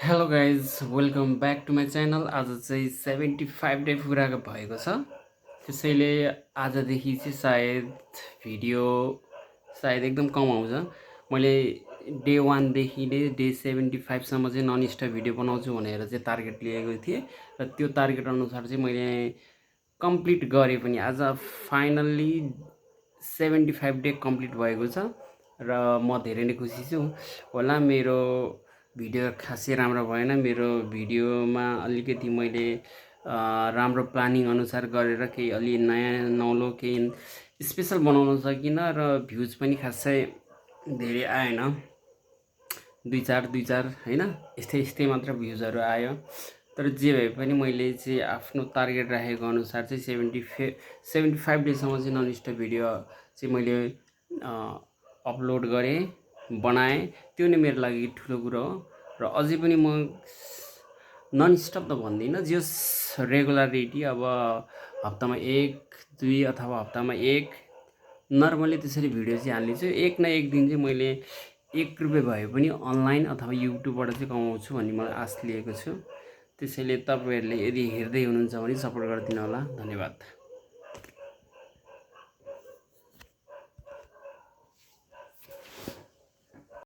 Hello guys welcome back to my channel. आज चाहिँ 75 day पुरा भएको छ। त्यसैले आजदेखि चाहिँ सायद एकदम कम आउँछ। मैले डे 1 देखि डे 75 सम्म चाहिँ नन स्टप भिडियो बनाउँछु भनेर चाहिँ टार्गेट लिएको थिएँ र त्यो टार्गेट अनुसार चाहिँ मैले कम्प्लिट गरेँ पनि। आज फाइनल्ली 75 डे कम्प्लिट भएको छ र म धेरै नै खुसी छु। होला मेरो भिडियो खासै राम्रो भएन। मेरो भिडियोमा अलिकति मैले राम्रो प्लानिङ अनुसार गरेर केही अलि नयाँ नौलो केही स्पेसल बनाउन सकिनँ र भ्युज पनि खासै धेरै आएन। दुई चार होइन, यस्तै मात्र भ्युजहरू आयो। तर जे भए पनि मैले चाहिँ आफ्नो टार्गेट राखेको अनुसार चाहिँ 75 डेसम्म चाहिँ नन स्टप भिडियो चाहिँ मैले अपलोड गरेँ, बनाएँ। त्यो नै मेरो लागि ठुलो कुरो हो। र अझै पनि म नन स्टप त भन्दिनँ, जस रेगुलरिटी, अब हप्तामा 1-2 अथवा हप्तामा 1 नर्मली त्यसरी भिडियो चाहिँ हालिदिन्छु। एक न एक दिन चाहिँ मैले 1 रुपियाँ भए पनि अनलाइन अथवा युट्युबबाट चाहिँ कमाउँछु भन्ने मलाई आश लिएको छु। त्यसैले तपाईँहरूले यदि हेर्दै हुनुहुन्छ भने सपोर्ट गरिदिनु होला। धन्यवाद।